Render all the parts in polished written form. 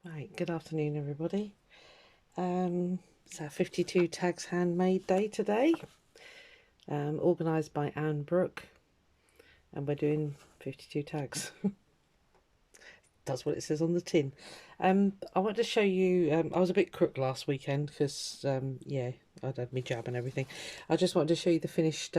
Right, good afternoon everybody. It's our 52 tags handmade day today, organised by Anne Brooke, and we're doing 52 tags. That's what it says on the tin. I want to show you, I was a bit crook last weekend because, yeah, I'd had my jab and everything. I just wanted to show you the finished,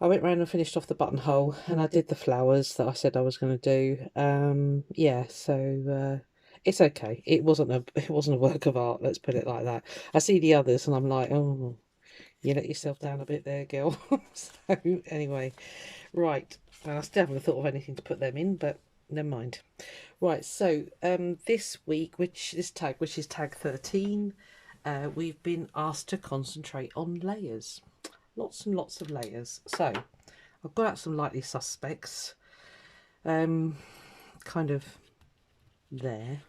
I went round and finished off the buttonhole and I did the flowers that I said I was going to do. Yeah, so it's okay. It wasn't a work of art, let's put it like that. I see the others and I'm like, oh, you let yourself down a bit there, girl. So anyway, right. Well, I still haven't thought of anything to put them in, but never mind. Right, so this week, which is tag 13, we've been asked to concentrate on layers. Lots and lots of layers. So I've got out some likely suspects, kind of there.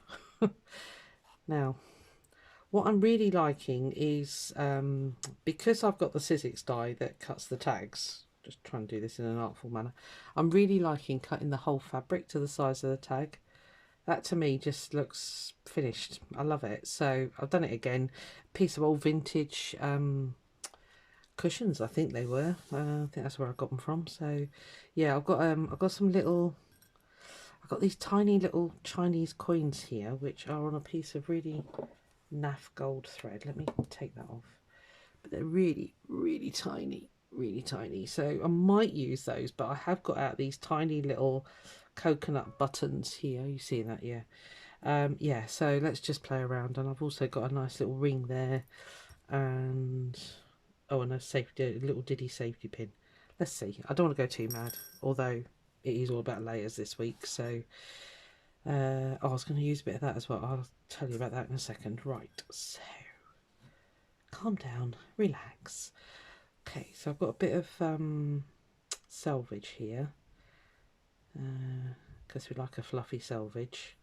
Now, what I'm really liking is, because I've got the Sizzix die that cuts the tags, just trying to do this in an artful manner, I'm really liking cutting the whole fabric to the size of the tag. That to me just looks finished. I love it. So I've done it again. Piece of old vintage cushions, I think they were. I think that's where I got them from. So yeah, I've got some little, I've got these tiny little Chinese coins here, which are on a piece of really naff gold thread. Let me take that off. But they're really, really tiny, really tiny. So I might use those, but I have got out these tiny little coconut buttons here. You see that? Yeah. Yeah, so let's just play around. And I've also got a nice little ring there, and oh, and a little diddy safety pin. Let's see. I don't want to go too mad, although it is all about layers this week. So, oh, I was going to use a bit of that as well. I'll tell you about that in a second. Right, so calm down, relax. Okay, so I've got a bit of selvage here, because we like a fluffy selvage.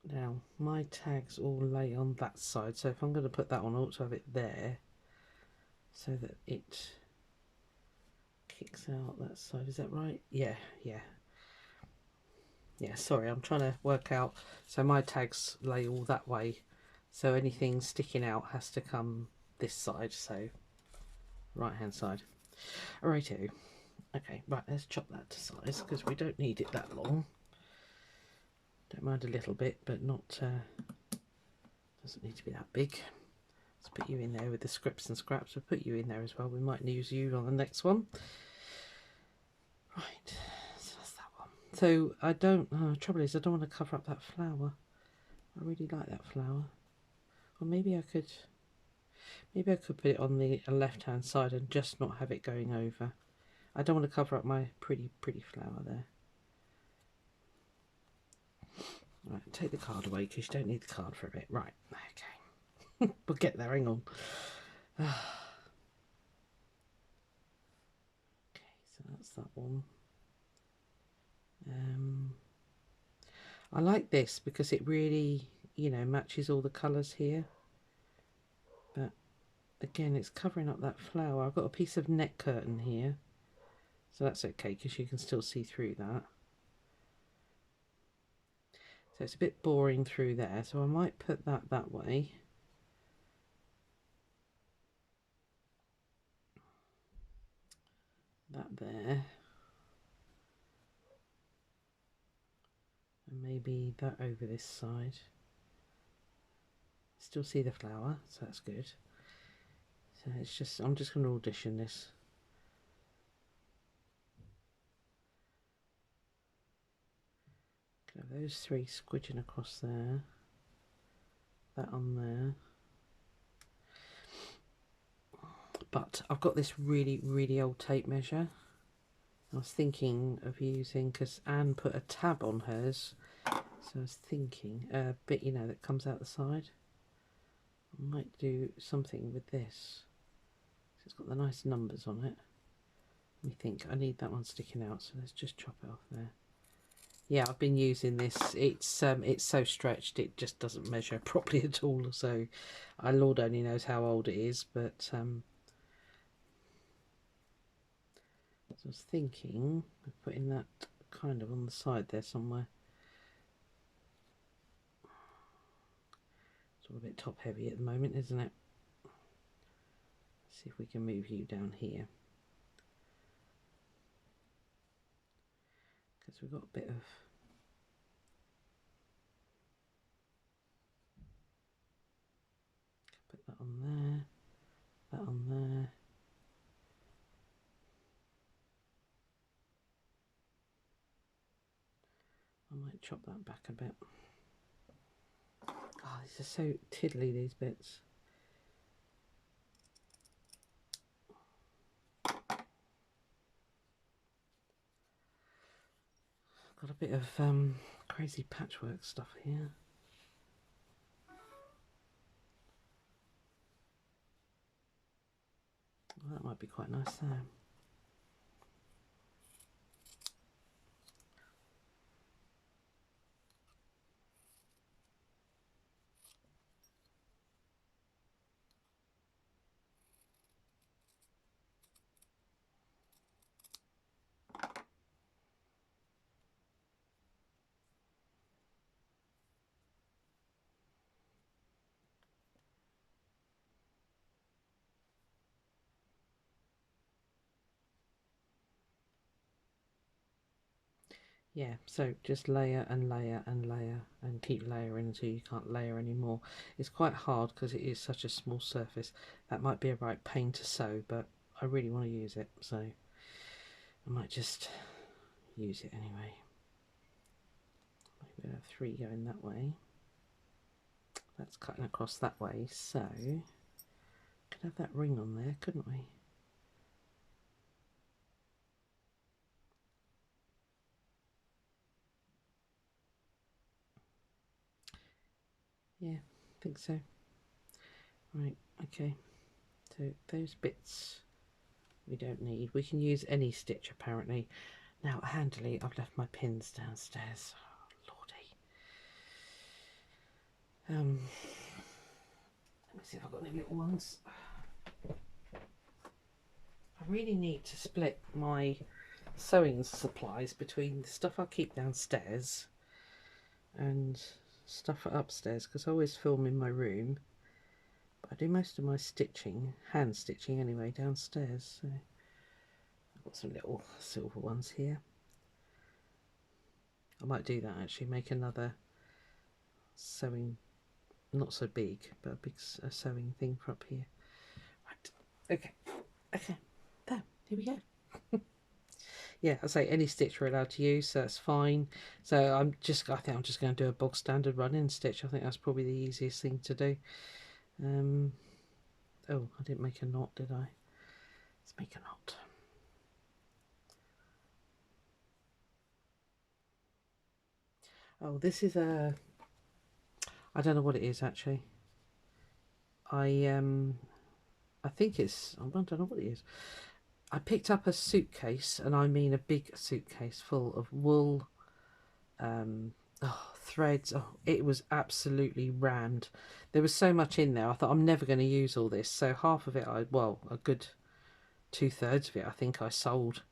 Now, my tags all lay on that side, so if I'm going to put that on, I ought to have it there so that it kicks out that side. Is that right? Yeah, yeah. Yeah, sorry, I'm trying to work out. So my tags lay all that way, so anything sticking out has to come this side, so right hand side. Righto. Okay, right, let's chop that to size because we don't need it that long. Don't mind a little bit, but not doesn't need to be that big. Let's put you in there with the scripts and scraps. We'll put you in there as well. We might use you on the next one. Right, so that's that one. So I don't, trouble is I don't want to cover up that flower. I really like that flower. Or maybe I could put it on the left hand side and just not have it going over. I don't want to cover up my pretty flower there. Right, take the card away because you don't need the card for a bit. Right, okay. We'll get there, hang on. Okay, so that's that one. I like this because it really, you know, matches all the colours here. But again, it's covering up that flower. I've got a piece of net curtain here, so that's okay because you can still see through that. So it's a bit boring through there, so I might put that way. That there. And maybe that over this side. Still see the flower, so that's good. So it's just, I'm just going to audition this. Have those three squidging across there. That on there. But I've got this really old tape measure. I was thinking of using, because Anne put a tab on hers, so I was thinking a bit, you know, that comes out the side. I might do something with this. It's got the nice numbers on it. Let me think. I need that one sticking out, so let's just chop it off there. Yeah, I've been using this. It's so stretched it just doesn't measure properly at all. So, Lord only knows how old it is, but so I was thinking of putting that kind of on the side there somewhere. It's all a bit top heavy at the moment, isn't it? Let's see if we can move you down here, because we've got a bit of put that on there, that on there. I might chop that back a bit. Oh, these are so tiddly, these bits. Got a bit of crazy patchwork stuff here. Well, that might be quite nice there. Yeah, so just layer and layer and layer and keep layering until you can't layer anymore. It's quite hard because it is such a small surface. That might be a right pain to sew, but I really want to use it, so I might just use it anyway. Maybe have 3 going that way. That's cutting across that way, so could have that ring on there, couldn't we? Yeah, I think so. Right, okay. So those bits we don't need. We can use any stitch apparently. Now, handily, I've left my pins downstairs. Oh, lordy. Let me see if I've got any little ones. I really need to split my sewing supplies between the stuff I keep downstairs and stuff for upstairs, because I always film in my room, but I do most of my stitching, hand stitching anyway, downstairs. So I've got some little silver ones here. I might do that actually, make another sewing, not so big, but a big sewing thing for up here. Right, okay, there, here we go. Yeah, I say any stitch we're allowed to use, so that's fine. So I think I'm just going to do a bog standard run-in stitch. I think that's probably the easiest thing to do. Oh, I didn't make a knot, did I? Let's make a knot. Oh, this is a, I don't know what it is actually. I think it's, I don't know what it is. I picked up a suitcase, and I mean a big suitcase full of wool, threads. Oh, it was absolutely rammed. There was so much in there. I thought I'm never going to use all this. So half of it, well, a good 2/3 of it, I think I sold.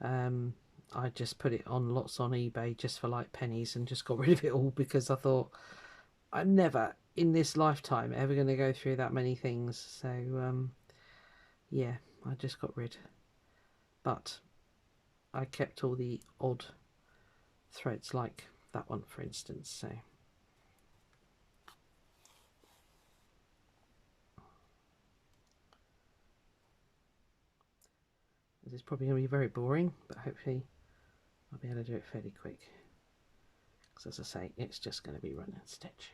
I just put it on lots on eBay just for like pennies and just got rid of it all, because I thought I'm never in this lifetime ever going to go through that many things. So yeah, I just got rid. But I kept all the odd threads, like that one for instance. So this is probably going to be very boring, but hopefully I'll be able to do it fairly quick, because as I say, it's just going to be run and stitch.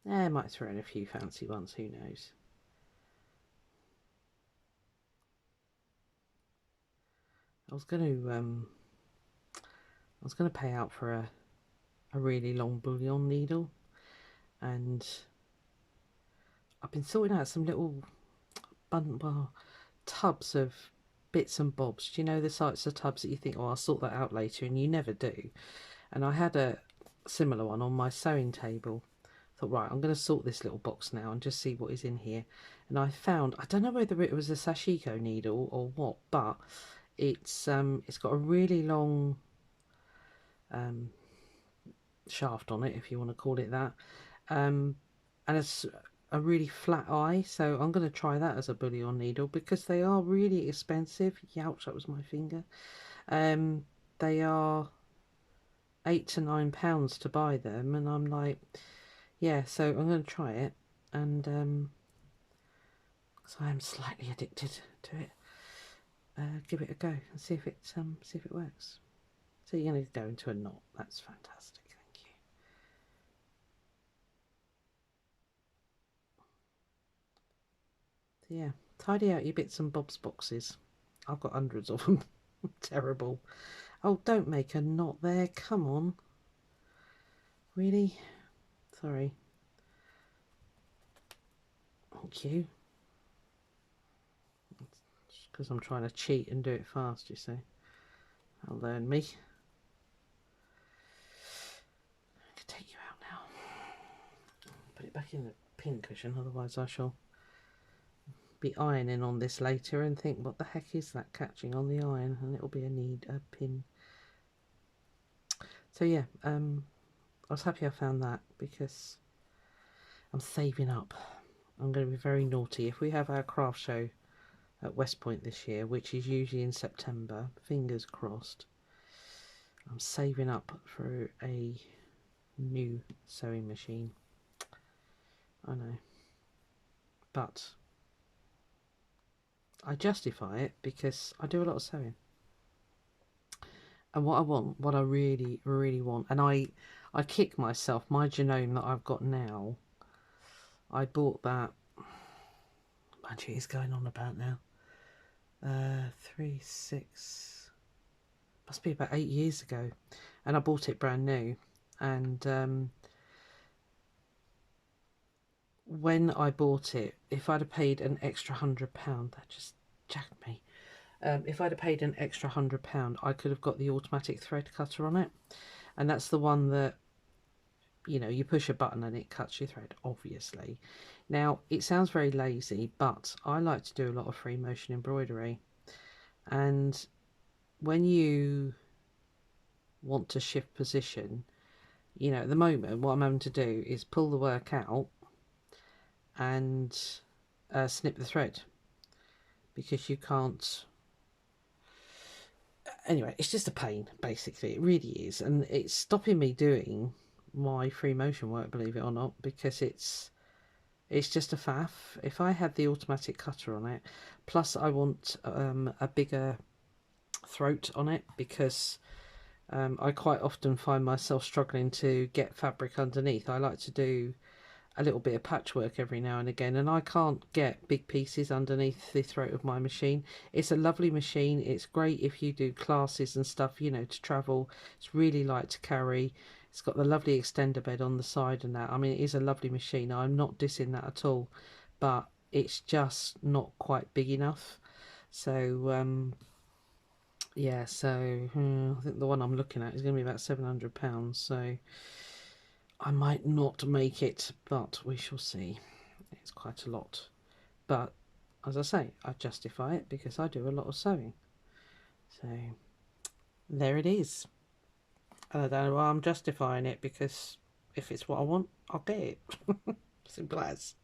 I might throw in a few fancy ones, who knows. I was going to pay out for a really long bullion needle, and I've been sorting out some little tubs of bits and bobs. Do you know the types of tubs that you think, oh, I'll sort that out later, and you never do? And I had a similar one on my sewing table. I thought, right, I'm going to sort this little box now and just see what is in here. and I found, I don't know whether it was a sashiko needle or what, but it's got a really long shaft on it, if you want to call it that, and it's a really flat eye, so I'm going to try that as a bullion needle because they are really expensive. Youch, that was my finger. They are £8 to £9 to buy them, and I'm like, yeah, so I'm going to try it, and because I am slightly addicted to it, give it a go and see if it works. So you're going to go into a knot. That's fantastic. Thank you. So yeah, tidy out your bits and bobs boxes. I've got hundreds of them. Terrible. Oh, don't make a knot there. Come on. Really? Sorry. Thank you. Just because I'm trying to cheat and do it fast, you see. I'll learn me. I can take you out now. Put it back in the pin cushion, otherwise I shall be ironing on this later and think, what the heck is that catching on the iron? And it'll be a pin. So yeah, I was happy I found that because I'm saving up. I'm going to be very naughty. If we have our craft show at West Point this year, which is usually in September, fingers crossed, I'm saving up for a new sewing machine. I know, but I justify it because I do a lot of sewing, and what I really want, and I kick myself. My genome that I've got now, I bought that, mind you, it's going on about now, 6 must be about 8 years ago, and I bought it brand new. And when I bought it, if I'd have paid an extra £100, that just jacked me. If I'd have paid an extra £100, I could have got the automatic thread cutter on it, and that's the one that, you know, you push a button and it cuts your thread, obviously. Now, it sounds very lazy, but I like to do a lot of free motion embroidery, and when you want to shift position, you know, at the moment what I'm having to do is pull the work out and snip the thread, because you can't. Anyway, it's just a pain, basically. It really is, and it's stopping me doing my free motion work, believe it or not, because it's just a faff. If I had the automatic cutter on it, plus I want a bigger throat on it, because I quite often find myself struggling to get fabric underneath. I like to do a little bit of patchwork every now and again, and I can't get big pieces underneath the throat of my machine. It's a lovely machine. It's great if you do classes and stuff, you know, to travel. It's really light to carry. It's got the lovely extender bed on the side and that. I mean, it is a lovely machine. I'm not dissing that at all, but it's just not quite big enough. So yeah, so I think the one I'm looking at is going to be about £700, so I might not make it, but we shall see. It's quite a lot, but as I say, I justify it because I do a lot of sewing. So there it is. And I don't know why I'm justifying it, because if it's what I want, I'll get it. Simple as.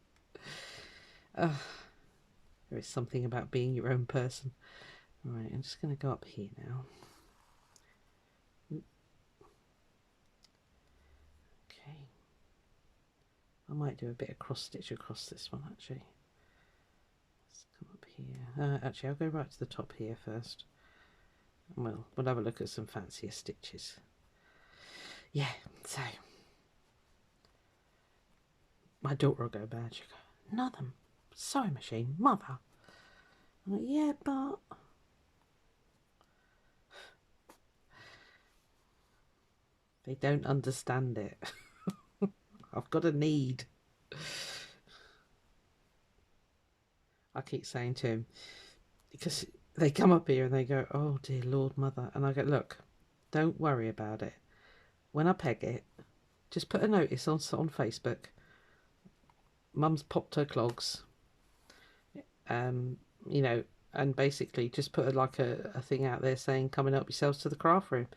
There is something about being your own person. Right, I'm just going to go up here now. Okay. I might do a bit of cross stitch across this one, actually. Let's come up here. Actually, I'll go right to the top here first. Well, we'll have a look at some fancier stitches. Yeah, so my daughter will go bad. She'll go, another sewing machine, mother. I'm like, yeah, but they don't understand it. I've got a need. I keep saying to him, because they come up here and they go, oh dear Lord, mother. And I go, look, don't worry about it. When I peg it, just put a notice on Facebook. Mum's popped her clogs. you know, and basically just put a thing out there saying, come and help yourselves to the craft room,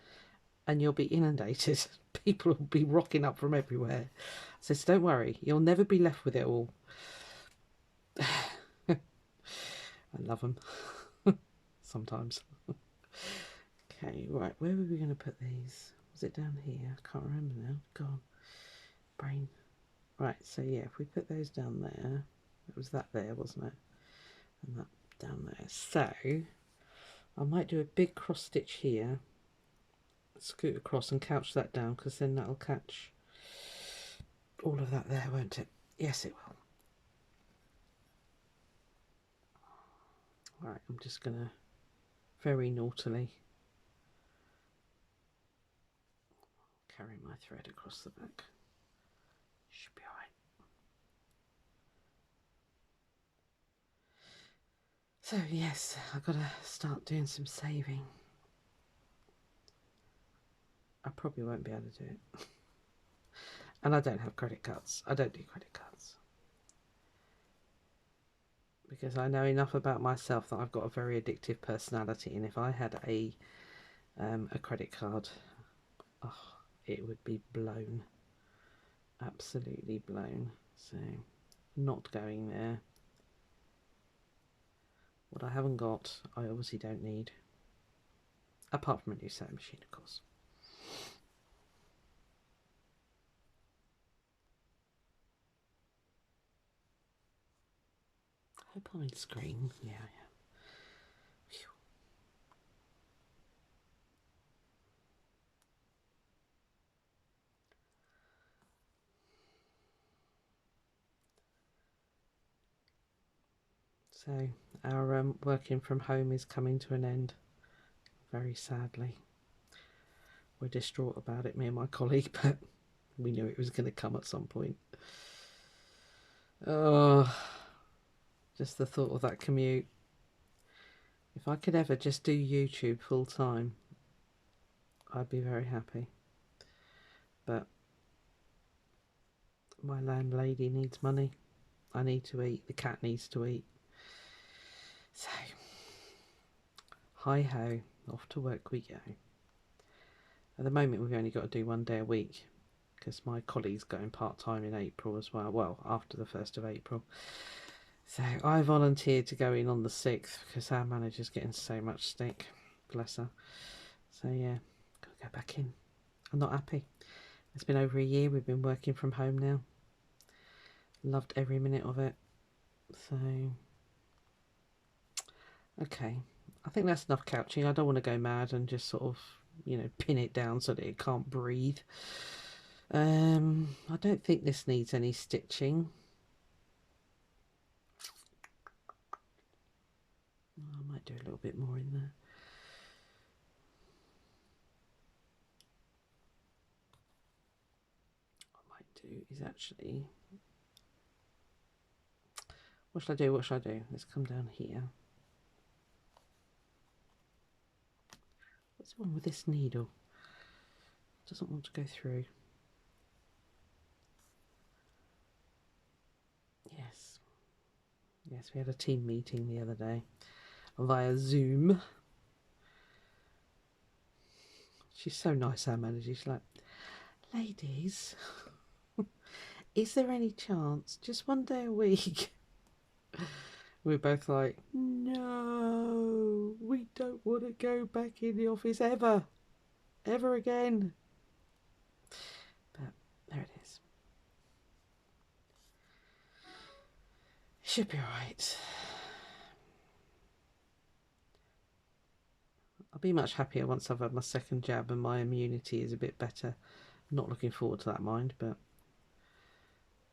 and you'll be inundated. People will be rocking up from everywhere. So don't worry, you'll never be left with it all. I love them sometimes. Okay, right, where were we going to put these? Was it down here? I can't remember now. Gone. Brain. Right, so yeah, if we put those down there, it was that there, wasn't it? And that down there. So I might do a big cross stitch here, scoot across and couch that down, because then that'll catch all of that there, won't it? Yes, it will. Right, I'm just going to very naughtily carry my thread across the back. Should be alright. So yes, I've got to start doing some saving. I probably won't be able to do it. And I don't have credit cards. I don't do credit cards. Because I know enough about myself that I've got a very addictive personality, and if I had a credit card, oh, it would be blown. Absolutely blown. So, not going there. What I haven't got, I obviously don't need. Apart from a new sewing machine, of course. I hope I'm in screen. Yeah, yeah. Phew. So, our working from home is coming to an end, very sadly. We're distraught about it, me and my colleague, but we knew it was going to come at some point. Oh, just the thought of that commute. If I could ever just do YouTube full time, I'd be very happy. But my landlady needs money. I need to eat. The cat needs to eat. So, hi ho, off to work we go. At the moment, we've only got to do 1 day a week, because my colleague's going part-time in April as well after the 1st of April. So I volunteered to go in on the 6th because our manager's getting so much stick, bless her. So yeah, gotta go back in. I'm not happy. It's been over a year we've been working from home now. Loved every minute of it. So okay, I think that's enough couching. I don't want to go mad and just sort of, you know, pin it down so that it can't breathe. I don't think this needs any stitching. I might do a little bit more in there. What I might do is actually, what should I do? What should I do? Let's come down here. What's wrong with this needle? It doesn't want to go through. Yes. Yes, we had a team meeting the other day via Zoom. She's so nice, our manager. She's like, ladies, is there any chance just 1 day a week? We're both like, no, we don't want to go back in the office ever again. But there it is. Should be alright. I'll be much happier once I've had my 2nd jab and my immunity is a bit better. I'm not looking forward to that, mind, but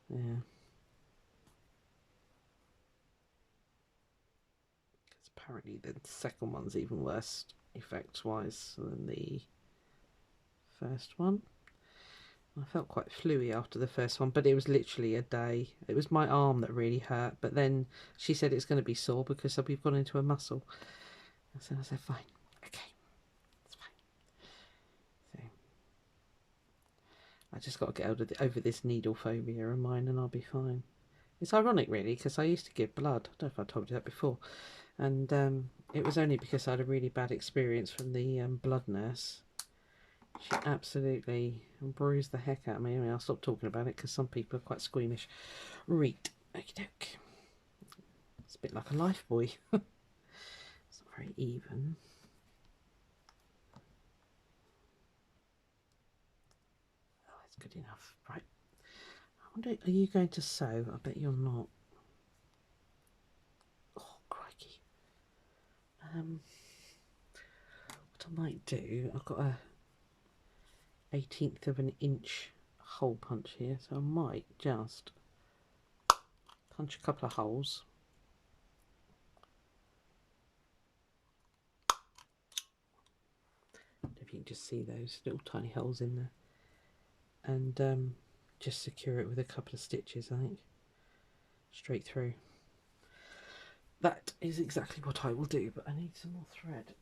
yeah. Because apparently the 2nd one's even worse effect-wise than the 1st one. I felt quite fluey after the 1st one, but it was literally a day. It was my arm that really hurt, but then she said it's going to be sore because we've gone into a muscle. So I said, fine, okay, it's fine. So I just got to get over this needle phobia of mine and I'll be fine. It's ironic really, because I used to give blood. I don't know if I told you that before. And it was only because I had a really bad experience from the blood nurse. She absolutely bruised the heck out of me. Anyway, I'll stop talking about it because some people are quite squeamish. Right, okie doke. It's a bit like a life buoy. It's not very even. Oh, it's good enough. Right. I wonder, are you going to sew? I bet you're not. Oh, crikey. What I might do, I've got a 1/18 of an inch hole punch here, so I might just punch a couple of holes. If you can just see those little tiny holes in there, and just secure it with a couple of stitches, I think, straight through. That is exactly what I will do, but I need some more thread.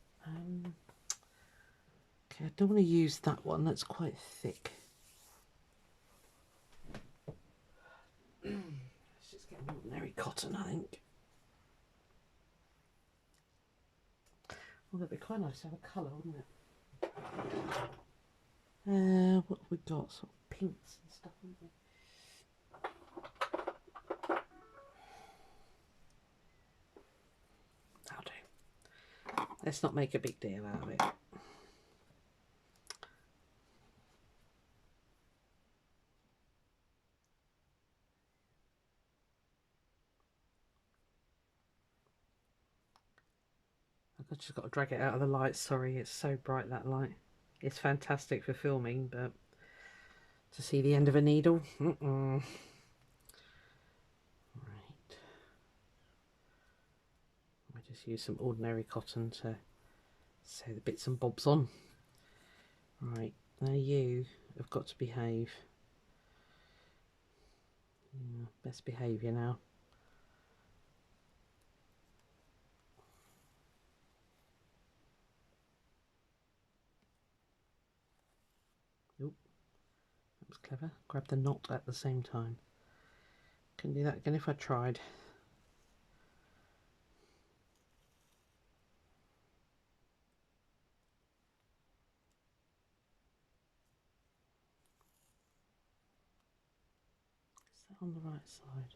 Okay, I don't want to use that one, that's quite thick. Let's just get an ordinary cotton, I think. Well, that'd be quite nice to have a colour, wouldn't it? What have we got? Sort of pinks and stuff, haven't we? That'll do. Let's not make a big deal out of it. I've just got to drag it out of the light. Sorry, it's so bright, that light. It's fantastic for filming, but to see the end of a needle, Right. I just use some ordinary cotton to sew the bits and bobs on. Right, now you have got to behave. Yeah, best behaviour now. Oop, that was clever. Grab the knot at the same time. Couldn't do that again if I tried. Is that on the right side?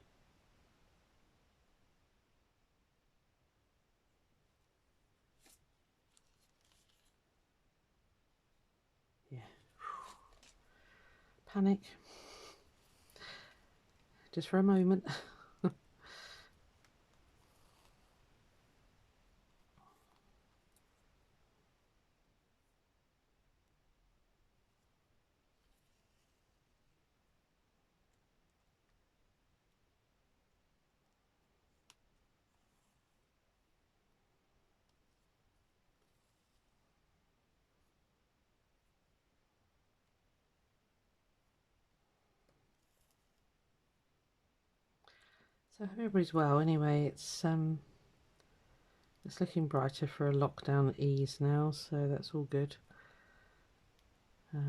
Yeah. Panic. Just for a moment. So I hope everybody's well. Anyway, it's looking brighter for a lockdown ease now, so that's all good. I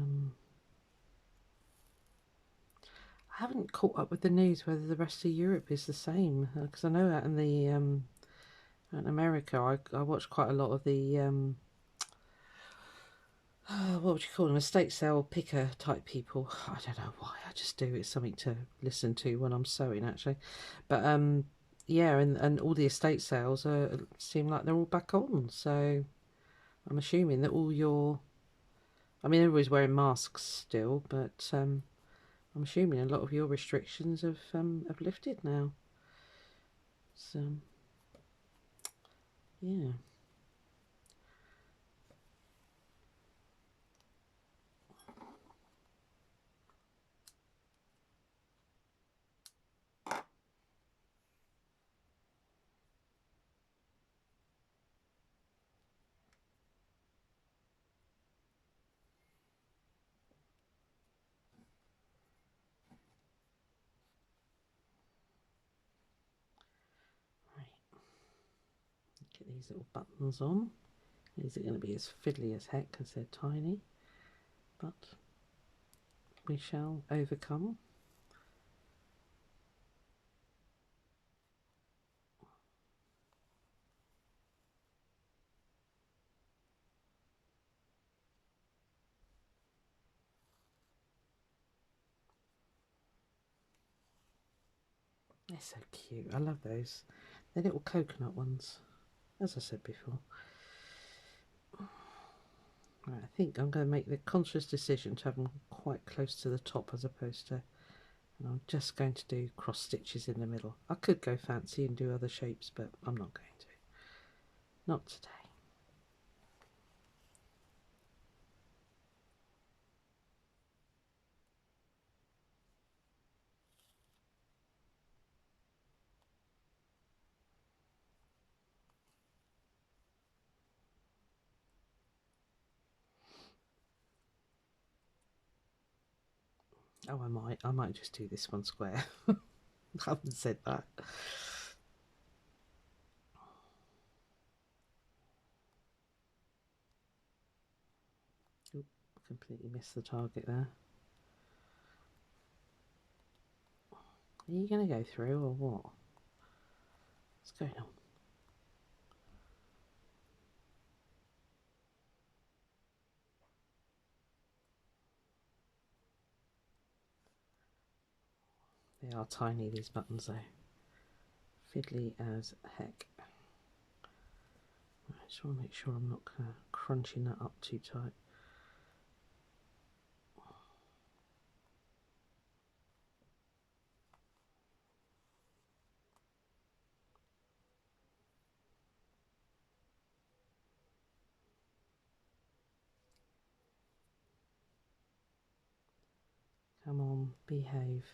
haven't caught up with the news whether the rest of Europe is the same, because I know out in the out in America, I watched quite a lot of the what would you call them, estate sale picker type people. I don't know why, I just do. It's something to listen to when I'm sewing, actually. But yeah, and all the estate sales seem like they're all back on, so I'm assuming that all your, I mean, everybody's wearing masks still, but I'm assuming a lot of your restrictions have lifted now. So yeah. Get these little buttons on. These are going to be as fiddly as heck because they're tiny, but we shall overcome. They're so cute. I love those. They're little coconut ones, as I said before. Right, I think I'm going to make the conscious decision to have them quite close to the top as opposed to, and I'm just going to do cross stitches in the middle. I could go fancy and do other shapes, but I'm not going to. Not today. Oh, I might just do this one square. I haven't said that. Oop, completely missed the target there. Are you going to go through or what? What's going on? They are tiny, these buttons though. Fiddly as heck. I just want to make sure I'm not crunching that up too tight. Come on, behave.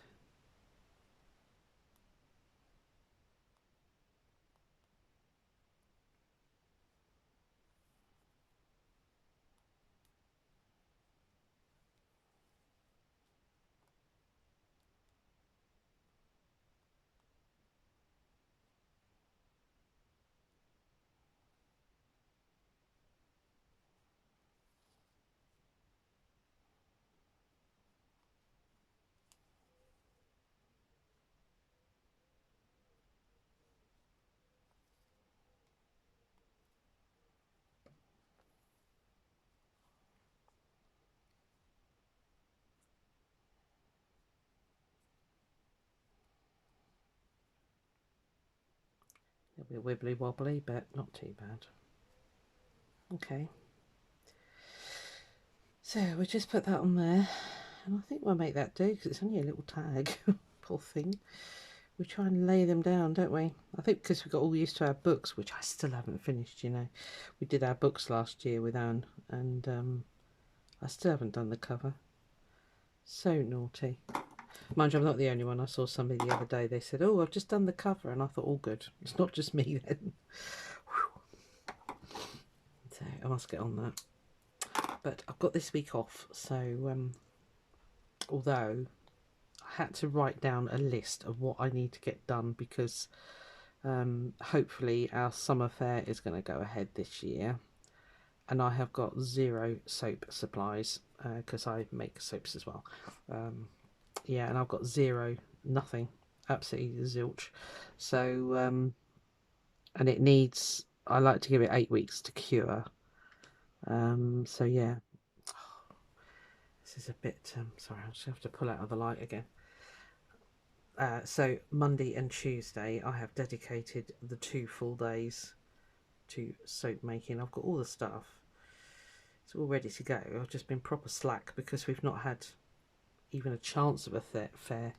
It'll be wibbly wobbly, but not too bad. Okay. So we'll just put that on there, and I think we'll make that do because it's only a little tag. Poor thing. We try and lay them down, don't we? I think because we got all used to our books, which I still haven't finished, you know. We did our books last year with Anne, and I still haven't done the cover. So naughty. Mind you, I'm not the only one. I saw somebody the other day, they said, oh, I've just done the cover, and I thought, all good. It's not just me then. So I must get on that. But I've got this week off, so although I had to write down a list of what I need to get done because hopefully our summer fair is going to go ahead this year, and I have got zero soap supplies because I make soaps as well. Yeah, and I've got nothing, absolutely zilch. So and it needs, I like to give it 8 weeks to cure. So yeah, this is a bit sorry, I just have to pull out of the light again. So Monday and Tuesday I have dedicated the 2 full days to soap making. I've got all the stuff, it's all ready to go. I've just been proper slack because we've not had even a chance of a fair.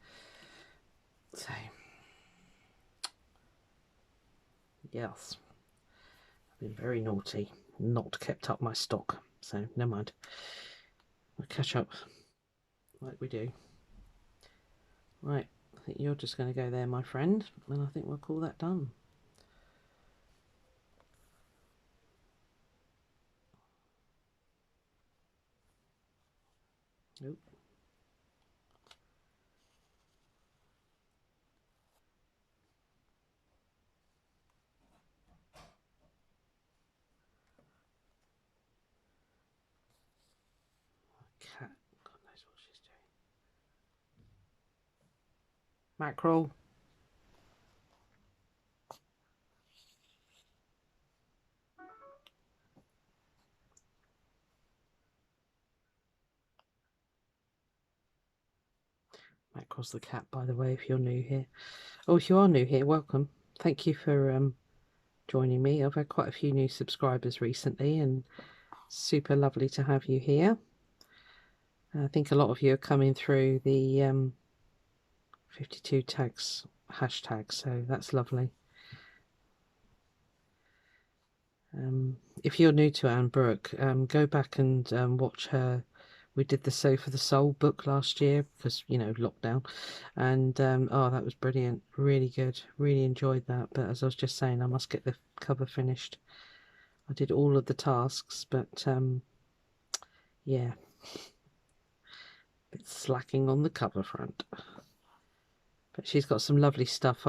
So yes, I've been very naughty, not kept up my stock, so never mind, we'll catch up like we do. Right, I think you're just going to go there, my friend, and I think we'll call that done. Nope. Cat, God knows what she's doing. Mackerel. Mackerel's the cat, by the way, if you're new here. Oh, if you are new here, welcome. Thank you for joining me. I've had quite a few new subscribers recently, and super lovely to have you here. I think a lot of you are coming through the 52 tags hashtag, so that's lovely. If you're new to Anne Brooke, go back and watch her. We did the Sew for the Soul book last year because, you know, lockdown, and oh, that was brilliant, really good, really enjoyed that. But as I was just saying, I must get the cover finished. I did all of the tasks, but yeah, a bit slacking on the cover front. But she's got some lovely stuff.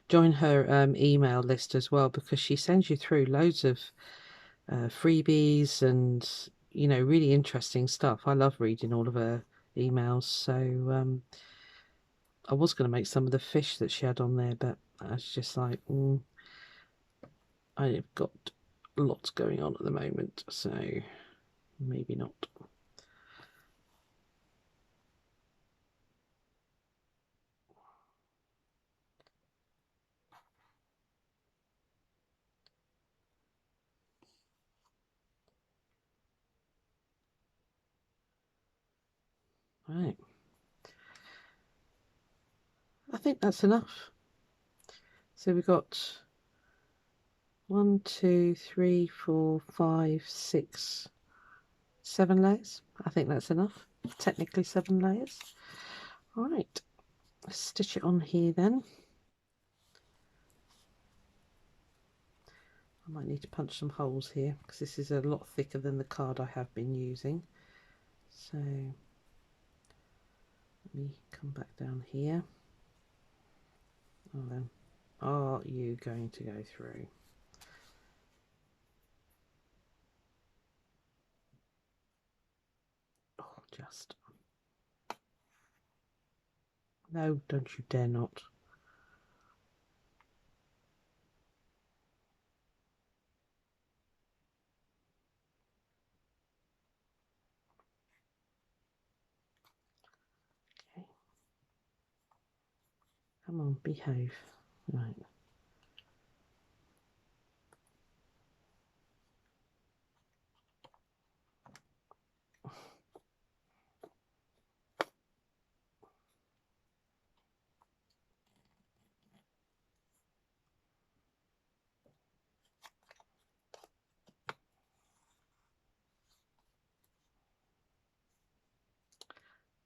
Join her email list as well, because she sends you through loads of freebies and, you know, really interesting stuff. I love reading all of her emails. So I was going to make some of the fish that she had on there, but I was just like, I've got lots going on at the moment, so maybe not. Right, I think that's enough. So we've got 1, 2, 3, 4, 5, 6, 7 layers. I think that's enough. Technically 7 layers. All right, let's stitch it on here then. I might need to punch some holes here because this is a lot thicker than the card I have been using. So let me come back down here. Oh, then are you going to go through? Oh, just. No, don't you dare not. Okay. Come on, behave. Right.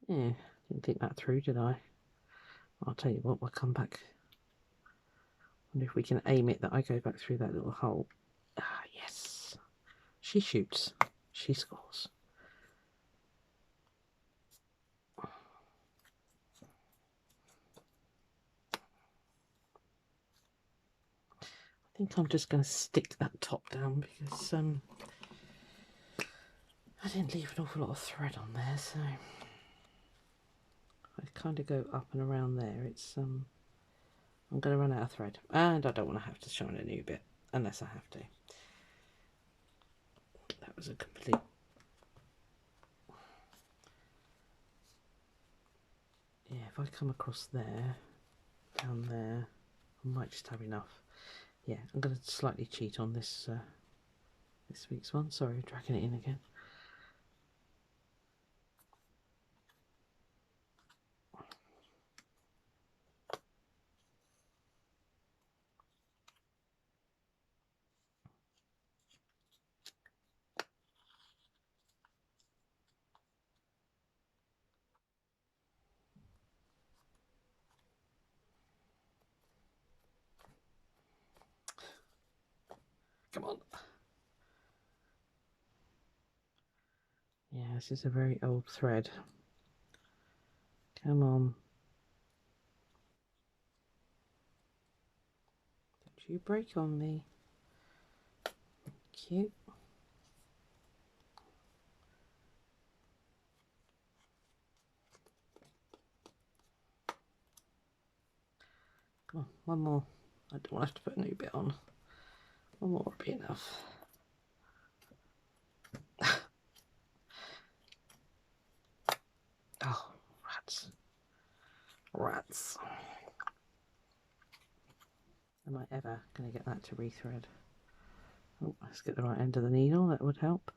Yeah, didn't think that through, did I? I'll tell you what, we'll come back. Wonder if we can aim it that I go back through that little hole. Ah, yes. She shoots. She scores. I think I'm just going to stick that top down because I didn't leave an awful lot of thread on there, so I kind of go up and around there. It's I'm going to run out of thread, and I don't want to have to shine a new bit unless I have to. That was a complete. Yeah, if I come across there, down there, I might just have enough. Yeah, I'm going to slightly cheat on this this week's one. Sorry, dragging it in again. Come on. Yeah, this is a very old thread. Come on. Don't you break on me. Cute. Come on, one more. I don't want to have to put a new bit on. One more would be enough. Oh, rats. Rats. Am I ever going to get that to rethread? Oh, let's get the right end of the needle, that would help.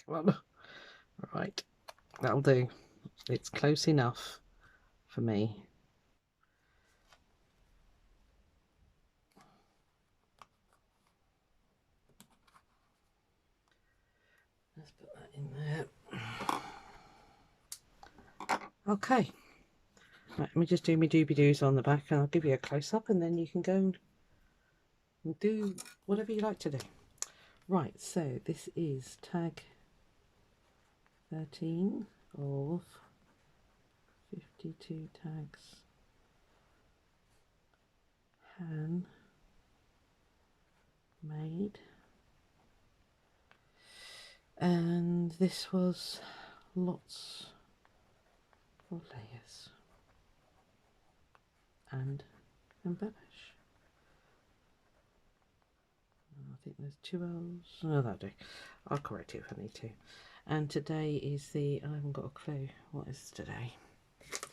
Come on. Right, that'll do. It's close enough for me. Let's put that in there. Okay. Right, let me just do my doobie-doos on the back and I'll give you a close-up and then you can go and do whatever you like to do. Right, so this is tag 13 of 52 tags hand made, and this was lots of layers and embellish. I think there's 2 L's. No, that'll do. I'll correct it if I need to. And today is the, I haven't got a clue what is today.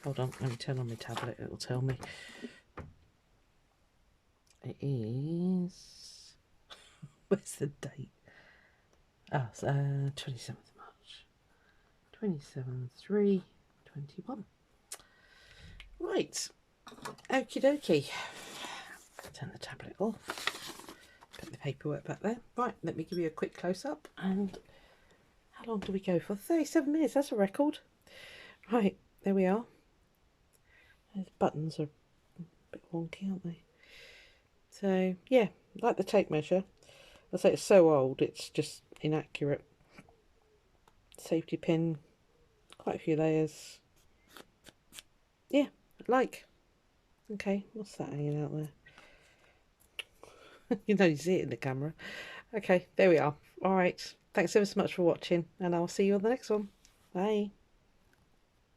Hold on, let me turn on my tablet, it'll tell me. It is, where's the date? Ah, 27th of March. 27/3/21. Right, okie dokie. Turn the tablet off. Put the paperwork back there. Right, let me give you a quick close-up. And how long do we go for? 37 minutes, that's a record. Right, there we are. Those buttons are a bit wonky, aren't they? So, yeah, like the tape measure. I say it's so old, it's just inaccurate. Safety pin, quite a few layers. Yeah, like. Okay, what's that hanging out there? You know, you see it in the camera. Okay, there we are. All right, thanks ever so much for watching, and I'll see you on the next one. Bye.